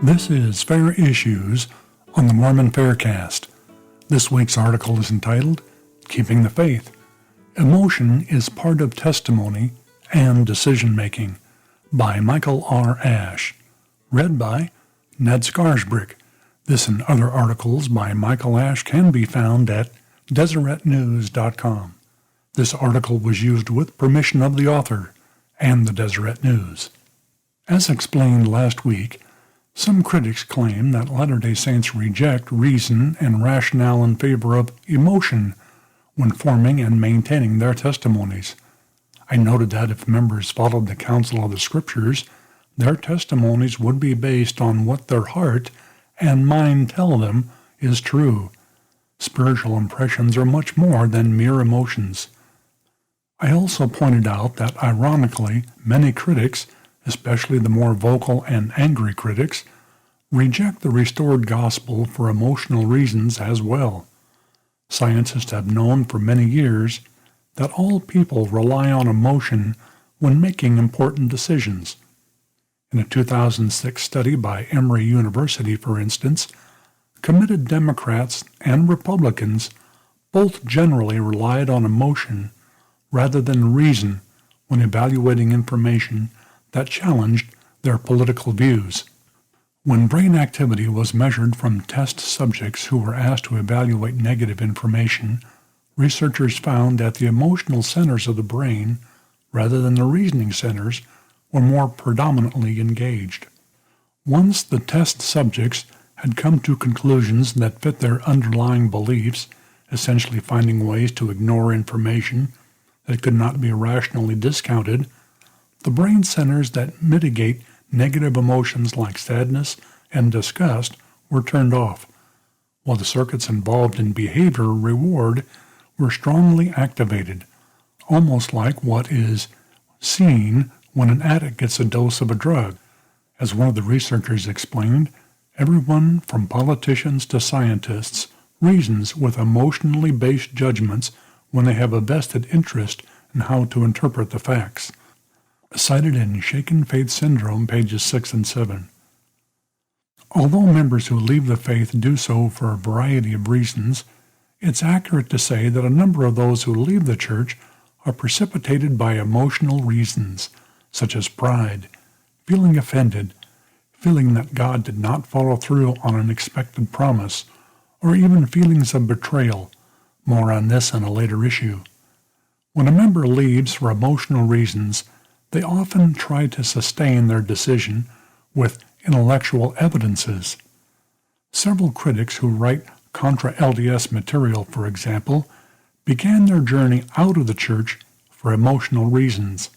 This is Fair Issues on the Mormon Faircast. This week's article is entitled, Keeping the Faith. Emotion is Part of Testimony and Decision-Making by Michael R. Ash. Read by Ned Scarsbrick. This and other articles by Michael Ash can be found at DeseretNews.com. This article was used with permission of the author and the Deseret News. As explained last week, some critics claim that Latter-day Saints reject reason and rationale in favor of emotion when forming and maintaining their testimonies. I noted that if members followed the counsel of the Scriptures, their testimonies would be based on what their heart and mind tell them is true. Spiritual impressions are much more than mere emotions. I also pointed out that, ironically, many critics, especially the more vocal and angry critics, reject the restored gospel for emotional reasons as well. Scientists have known for many years that all people rely on emotion when making important decisions. In a 2006 study by Emory University, for instance, committed Democrats and Republicans both generally relied on emotion rather than reason when evaluating information that challenged their political views. When brain activity was measured from test subjects who were asked to evaluate negative information, researchers found that the emotional centers of the brain, rather than the reasoning centers, were more predominantly engaged. Once the test subjects had come to conclusions that fit their underlying beliefs, essentially finding ways to ignore information that could not be rationally discounted, the brain centers that mitigate negative emotions like sadness and disgust were turned off, while the circuits involved in behavior reward were strongly activated, almost like what is seen when an addict gets a dose of a drug. As one of the researchers explained, everyone from politicians to scientists reasons with emotionally based judgments when they have a vested interest in how to interpret the facts. Cited in Shaken Faith Syndrome, pages 6 and 7. Although members who leave the faith do so for a variety of reasons, it's accurate to say that a number of those who leave the church are precipitated by emotional reasons, such as pride, feeling offended, feeling that God did not follow through on an expected promise, or even feelings of betrayal. More on this in a later issue. When a member leaves for emotional reasons, they often try to sustain their decision with intellectual evidences. Several critics who write contra-LDS material, for example, began their journey out of the church for emotional reasons.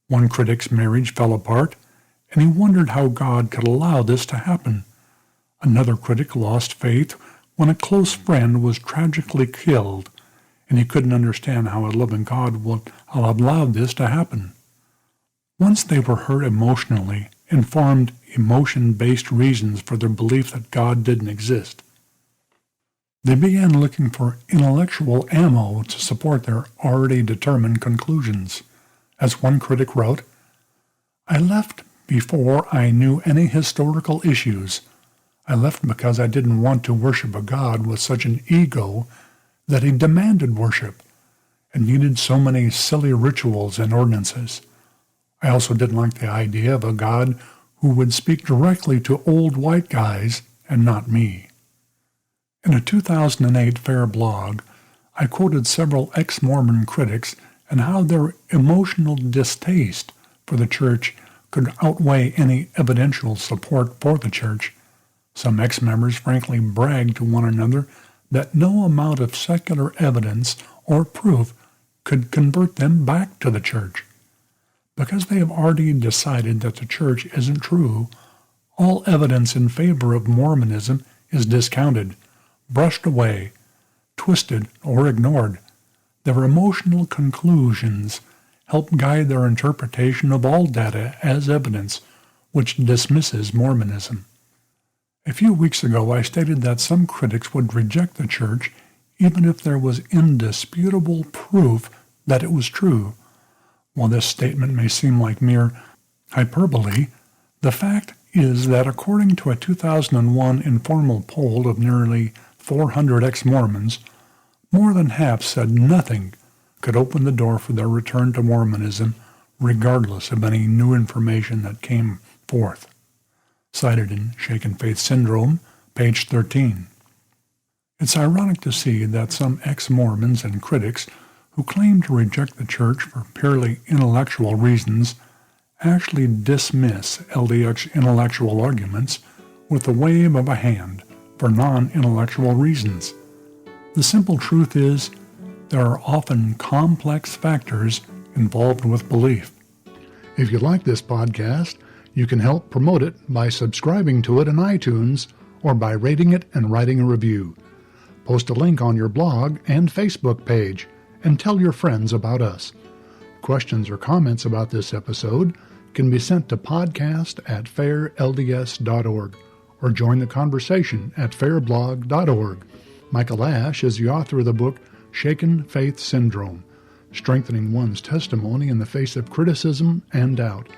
One critic's marriage fell apart, and he wondered how God could allow this to happen. Another critic lost faith when a close friend was tragically killed, and he couldn't understand how a loving God would have allowed this to happen. Once they were hurt emotionally and formed emotion-based reasons for their belief that God didn't exist, they began looking for intellectual ammo to support their already determined conclusions. As one critic wrote, "I left before I knew any historical issues. I left because I didn't want to worship a God with such an ego that he demanded worship and needed so many silly rituals and ordinances. I also didn't like the idea of a God who would speak directly to old white guys and not me." In a 2008 Fair blog, I quoted several ex-Mormon critics and how their emotional distaste for the church could outweigh any evidential support for the church. Some ex-members frankly bragged to one another that no amount of secular evidence or proof could convert them back to the church. Because they have already decided that the church isn't true, all evidence in favor of Mormonism is discounted, brushed away, twisted, or ignored. Their emotional conclusions help guide their interpretation of all data as evidence, which dismisses Mormonism. A few weeks ago, I stated that some critics would reject the church even if there was indisputable proof that it was true. While this statement may seem like mere hyperbole, the fact is that according to a 2001 informal poll of nearly 400 ex-Mormons, more than half said nothing could open the door for their return to Mormonism regardless of any new information that came forth. Cited in Shaken Faith Syndrome, page 13. It's ironic to see that some ex-Mormons and critics who claim to reject the church for purely intellectual reasons actually dismiss LDS intellectual arguments with a wave of a hand for non-intellectual reasons. The simple truth is, there are often complex factors involved with belief. If you like this podcast, you can help promote it by subscribing to it in iTunes or by rating it and writing a review. Post a link on your blog and Facebook page and tell your friends about us. Questions or comments about this episode can be sent to podcast@fairlds.org or join the conversation at fairblog.org. Michael Ash is the author of the book Shaken Faith Syndrome, Strengthening One's Testimony in the Face of Criticism and Doubt,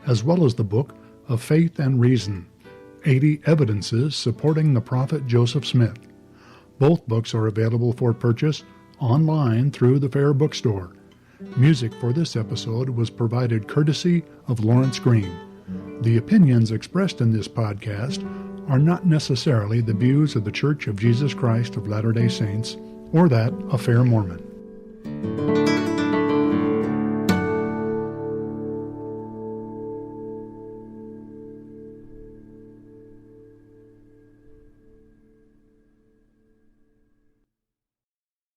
as well as the book of Faith and Reason, 80 Evidences Supporting the Prophet Joseph Smith. Both books are available for purchase online through the Fair Bookstore. Music for this episode was provided courtesy of Lawrence Green. The opinions expressed in this podcast are not necessarily the views of the Church of Jesus Christ of Latter-day Saints or that of Fair Mormon.